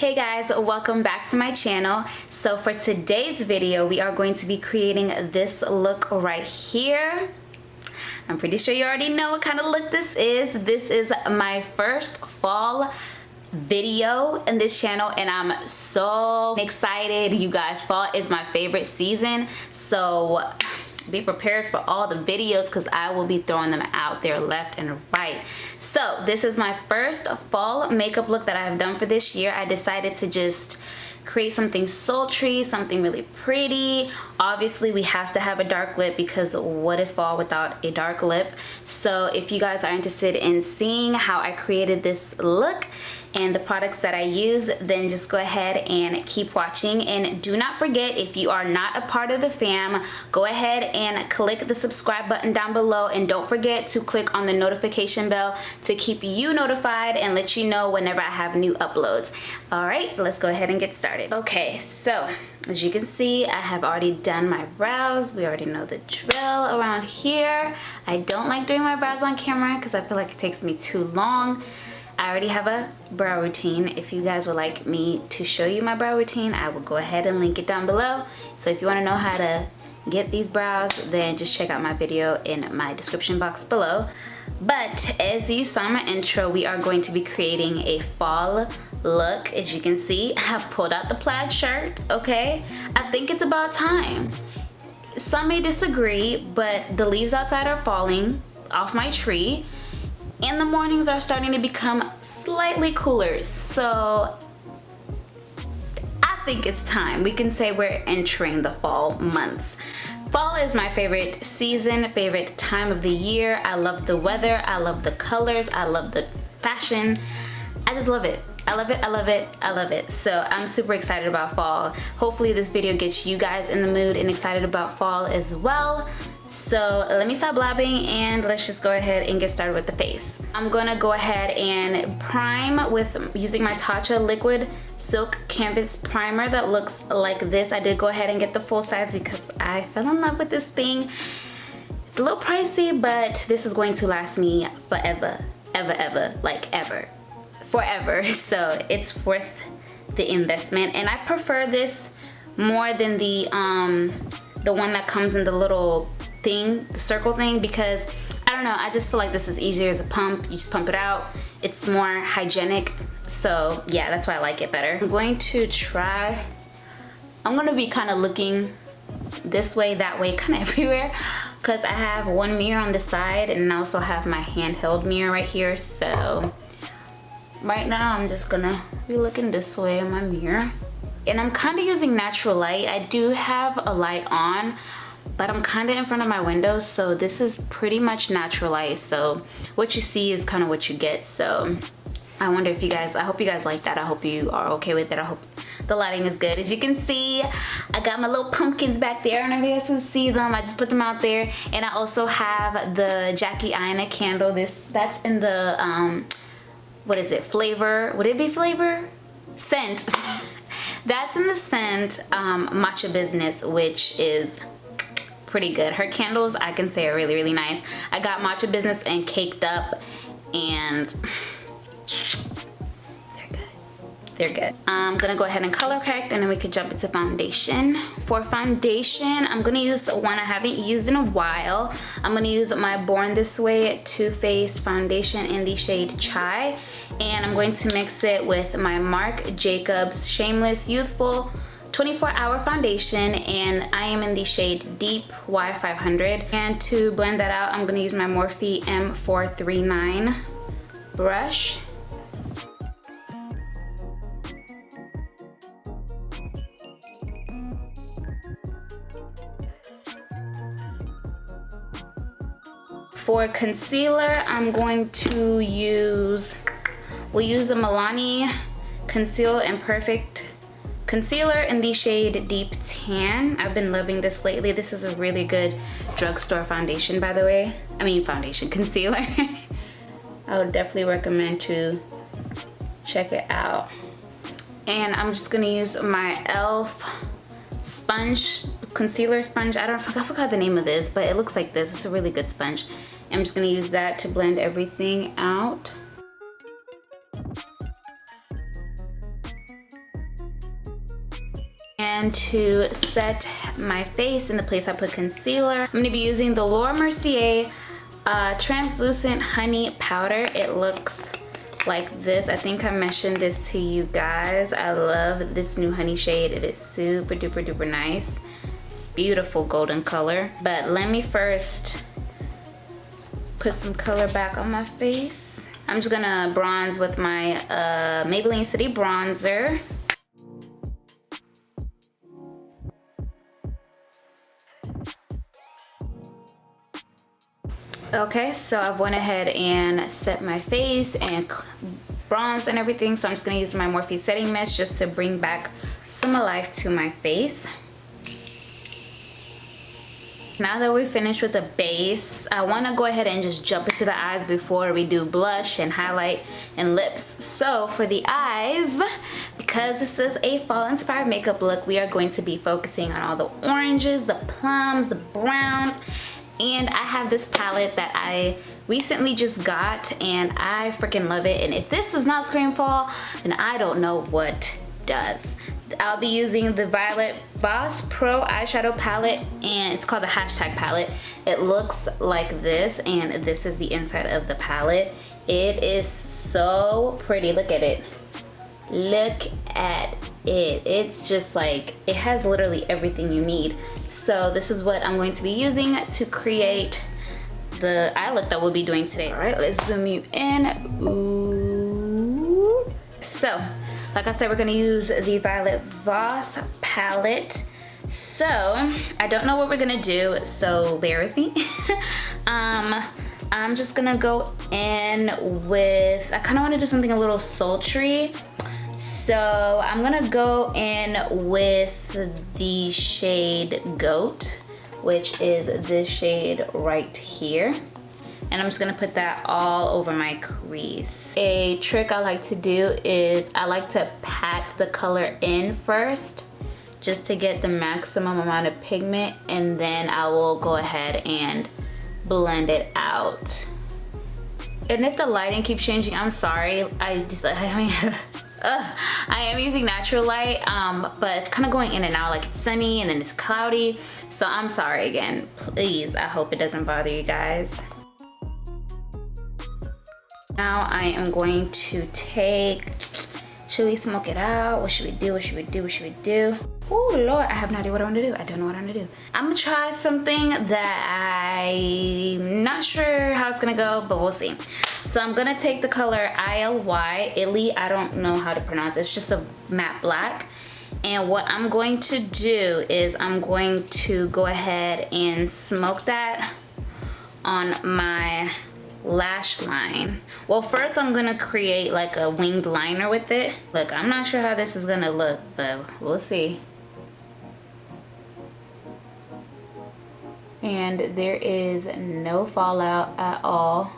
Hey guys, welcome back to my channel. So for today's video, we are going to be creating this look right here. I'm pretty sure you already know what kind of look this is. This is my first fall video in this channel and I'm so excited. You guys, fall is my favorite season, so be prepared for all the videos because I will be throwing them out there left and right. So this is my first fall makeup look that I have done for this year. I decided to just create something sultry, something really pretty. Obviously we have to have a dark lip because what is fall without a dark lip? So if you guys are interested in seeing how I created this look and the products that I use, then just go ahead and keep watching. And do not forget, if you are not a part of the fam, go ahead and click the subscribe button down below, and don't forget to click on the notification bell to keep you notified and let you know whenever I have new uploads. All right, let's go ahead and get started. Okay, so as you can see, I have already done my brows. We already know the drill around here. I don't like doing my brows on camera because I feel like it takes me too long. I already have a brow routine. If you guys would like me to show you my brow routine, I will go ahead and link it down below. So if you want to know how to get these brows, then just check out my video in my description box below. But as you saw in my intro, we are going to be creating a fall look. As you can see, I've pulled out the plaid shirt, okay? I think it's about time. Some may disagree, but the leaves outside are falling off my tree and the mornings are starting to become slightly cooler, so I think it's time. We can say we're entering the fall months. Fall is my favorite season, favorite time of the year. I love the weather, I love the colors, I love the fashion. I just love it. I love it, I love it, I love it. So I'm super excited about fall. Hopefully this video gets you guys in the mood and excited about fall as well. So let me stop blabbing and let's just go ahead and get started with the face. I'm gonna go ahead and prime with using my Tatcha liquid silk canvas primer that looks like this. I did go ahead and get the full size because I fell in love with this thing. It's a little pricey, but this is going to last me forever, ever, like ever, forever. So it's worth the investment, and I prefer this more than the one that comes in the little thing, the circle thing, because I don't know, I just feel like this is easier as a pump. You just pump it out. It's more hygienic. So yeah, that's why I like it better. I'm going to be kind of looking this way, that way, kind of everywhere, because I have one mirror on the side and I also have my handheld mirror right here. So right now I'm just gonna be looking this way in my mirror. And I'm kind of using natural light. I do have a light on, but I'm kind of in front of my window, so this is pretty much natural light. So what you see is kind of what you get. So I wonder if you guys, I hope you guys like that. I hope you are okay with it. I hope the lighting is good. As you can see, I got my little pumpkins back there. I don't know if you guys can see them. I just put them out there. And I also have the Jackie Aina candle. That's in the, what is it, flavor? Would it be flavor? Scent. That's in the scent Matcha Business, which is pretty good. Her candles, I can say, are really, really nice. I got Matcha Business and Caked Up, and they're good. They're good. I'm gonna go ahead and color correct, and then we could jump into foundation. For foundation, I'm gonna use one I haven't used in a while. I'm gonna use my Born This Way Too Faced foundation in the shade Chai, and I'm going to mix it with my Marc Jacobs Shameless Youthful 24-hour foundation, and I am in the shade Deep Y500. And to blend that out, I'm gonna use my Morphe M439 brush. For concealer, I'm going to use, we'll use the Milani Conceal and Perfect concealer in the shade Deep Tan. I've been loving this lately. This is a really good drugstore foundation, by the way. I mean foundation, concealer. I would definitely recommend to check it out. And I'm just gonna use my e.l.f. sponge, concealer sponge. I forgot the name of this, but it looks like this. It's a really good sponge. I'm just gonna use that to blend everything out. And to set my face in the place I put concealer, I'm gonna be using the Mercier translucent honey powder. It looks like this. I think I mentioned this to you guys. I love this new honey shade. It is super duper duper nice. Beautiful golden color. But let me first put some color back on my face. I'm just gonna bronze with my Maybelline City Bronzer. Okay, so I've went ahead and set my face and bronze and everything. So I'm just gonna use my Morphe setting mist just to bring back some life to my face. Now that we're finished with the base, I want to go ahead and just jump into the eyes before we do blush and highlight and lips. So for the eyes, because this is a fall inspired makeup look, we are going to be focusing on all the oranges, the plums, the browns, and I have this palette that I recently just got and I freaking love it. And if this does not scream fall, then I don't know what does. I'll be using the Violet Voss Pro eyeshadow palette, and it's called the hashtag palette. It looks like this, and this is the inside of the palette. It is so pretty. Look at it. Look at it. It's just like, it has literally everything you need. So this is what I'm going to be using to create the eye look that we'll be doing today. All right, let's zoom you in. Ooh. So, like I said, we're gonna use the Violet Voss palette. So, I don't know what we're gonna do, so bear with me. I'm just gonna go in with, I kinda wanna do something a little sultry. So, I'm gonna go in with the shade Goat, which is this shade right here. And I'm just gonna put that all over my crease. A trick I like to do is I like to pat the color in first just to get the maximum amount of pigment, and then I will go ahead and blend it out. And if the lighting keeps changing, I'm sorry. I am using natural light, but it's kind of going in and out, like it's sunny and then it's cloudy. So I'm sorry again. Please, I hope it doesn't bother you guys. Now I am going to take, should we smoke it out? What should we do? What should we do? What should we do? Oh Lord, I have no idea what I want to do. I don't know what I'm gonna do. I'm gonna try something that I'm not sure how it's gonna go, but we'll see. So I'm gonna take the color Ellarie, I don't know how to pronounce it. It's just a matte black. And what I'm going to do is I'm going to go ahead and smoke that on my lash line. Well, first I'm gonna create like a winged liner with it. Look, I'm not sure how this is gonna look, but we'll see. And there is no fallout at all.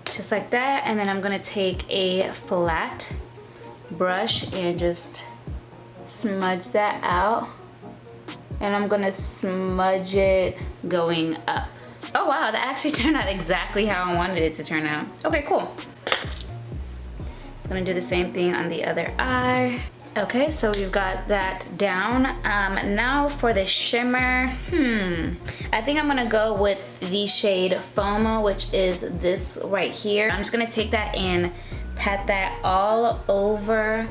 Just like that. And then I'm gonna take a flat brush and just smudge that out. And I'm gonna smudge it going up. Oh wow, that actually turned out exactly how I wanted it to turn out. Okay, cool. I'm gonna do the same thing on the other eye. Okay, so we've got that down. Now for the shimmer, I think I'm gonna go with the shade FOMO, which is this right here. I'm just gonna take that and pat that all over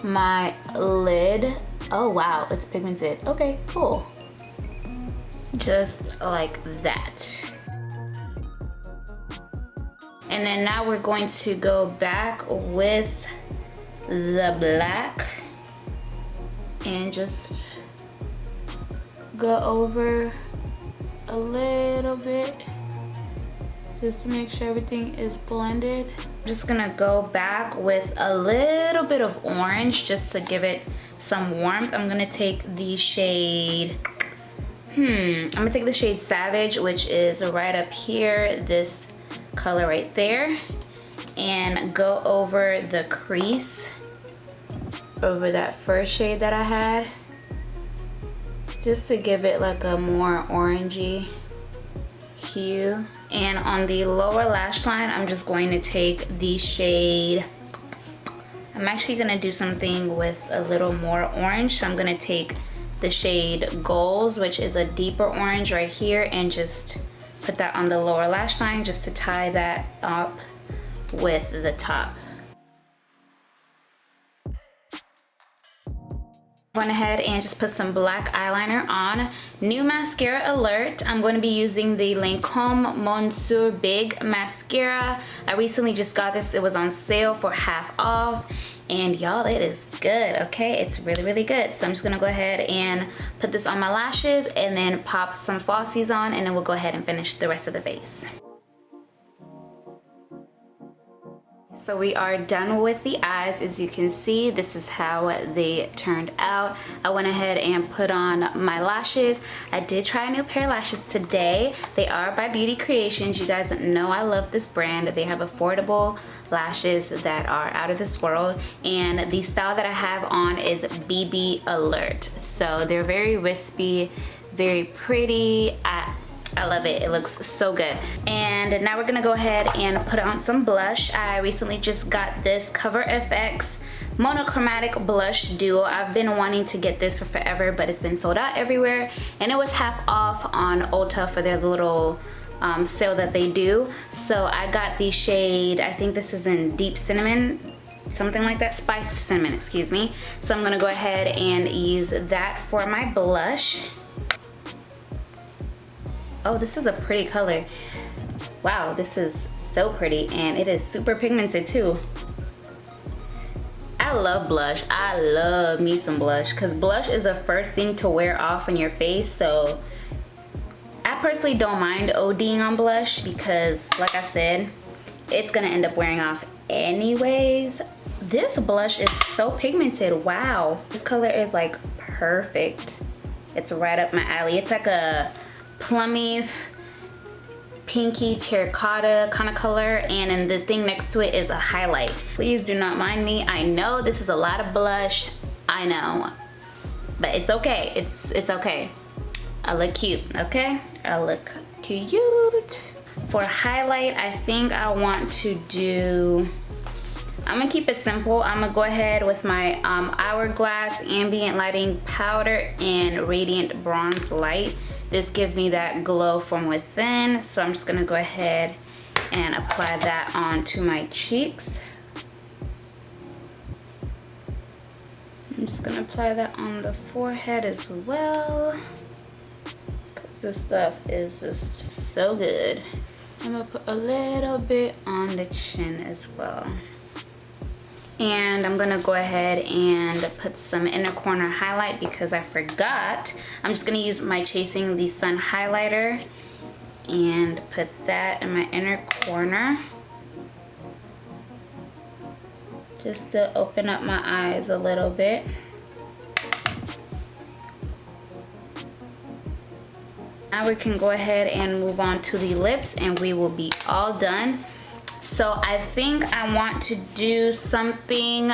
my lid. Oh wow, it's pigmented. Okay, cool. Just like that. And then now we're going to go back with the black and just go over a little bit just to make sure everything is blended. I'm just gonna go back with a little bit of orange just to give it some warmth. I'm gonna take the shade I'm gonna take the shade Savage, which is right up here, this color right there, and go over the crease, over that first shade that I had, just to give it like a more orangey hue. And on the lower lash line, I'm just going to take the shade, I'm actually gonna do something with a little more orange, so I'm gonna take the shade Goals, which is a deeper orange right here, and just put that on the lower lash line just to tie that up with the top. Went ahead and just put some black eyeliner on. New mascara alert. I'm going to be using the Lancome Monsieur Big Mascara. I recently just got this. It was on sale for half off. And y'all, it is good, okay? It's really, really good. So I'm just gonna go ahead and put this on my lashes and then pop some falsies on, and then we'll go ahead and finish the rest of the base. So we are done with the eyes. As you can see, this is how they turned out. I went ahead and put on my lashes. I did try a new pair of lashes today. They are by Beauty Creations. You guys know I love this brand. They have affordable lashes that are out of this world, and the style that I have on is BB Alert. So they're very wispy, very pretty. I love it. It looks so good. And now we're gonna go ahead and put on some blush. I recently just got this Cover FX Monochromatic Blush Duo. I've been wanting to get this for forever, but it's been sold out everywhere, and it was half off on Ulta for their little sale that they do. So I got the shade, I think this is in Deep Cinnamon, something like that, Spiced Cinnamon, excuse me. So I'm gonna go ahead and use that for my blush. Oh, this is a pretty color. Wow, this is so pretty, and it is super pigmented too. I love blush. I love me some blush, because blush is the first thing to wear off on your face. So I personally don't mind ODing on blush because, like I said, it's gonna end up wearing off anyways. This blush is so pigmented. Wow, this color is like perfect. It's right up my alley. It's like a plummy pinky terracotta kind of color, and then the thing next to it is a highlight. Please do not mind me. I know this is a lot of blush, I know, but it's okay. It's okay. I look cute, okay? I look cute. For highlight, I think I want to do, I'm gonna keep it simple. I'm gonna go ahead with my Hourglass Ambient Lighting Powder and Radiant Bronze Light. This gives me that glow from within, so I'm just gonna go ahead and apply that onto my cheeks. I'm just gonna apply that on the forehead as well, because this stuff is just so good. I'm gonna put a little bit on the chin as well. And I'm gonna go ahead and put some inner corner highlight because I forgot. I'm just gonna use my Chasing the Sun highlighter and put that in my inner corner, just to open up my eyes a little bit. Now we can go ahead and move on to the lips, and we will be all done. So I think I want to do something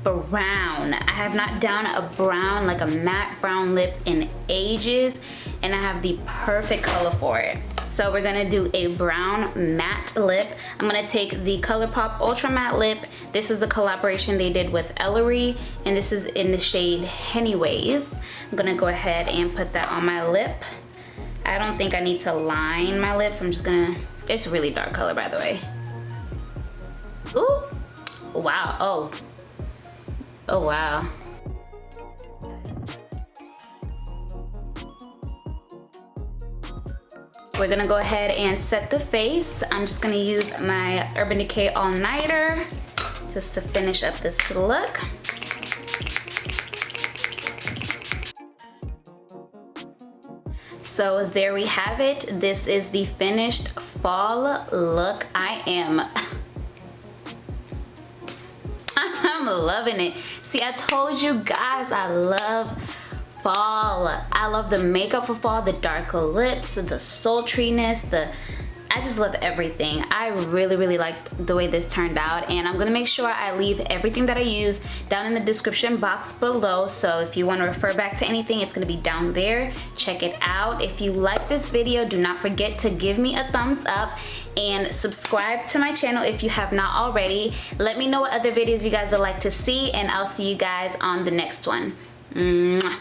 brown. I have not done a brown, like a matte brown lip in ages, and I have the perfect color for it. So we're gonna do a brown matte lip. I'm gonna take the ColourPop Ultra Matte Lip. This is the collaboration they did with Ellarie, and this is in the shade Hennyways. I'm gonna go ahead and put that on my lip. I don't think I need to line my lips. I'm just gonna, it's a really dark color, by the way. Ooh, wow, oh wow. We're gonna go ahead and set the face. I'm just gonna use my Urban Decay All Nighter just to finish up this look. So there we have it. This is the finished fall look. I'm loving it. See, I told you guys I love fall. I love the makeup for fall, the darker lips, the sultriness, I just love everything. I really like the way this turned out, and I'm gonna make sure I leave everything that I use down in the description box below. So if you want to refer back to anything, it's gonna be down there. Check it out. If you like this video, do not forget to give me a thumbs up and subscribe to my channel if you have not already. Let me know what other videos you guys would like to see, and I'll see you guys on the next one. Mwah.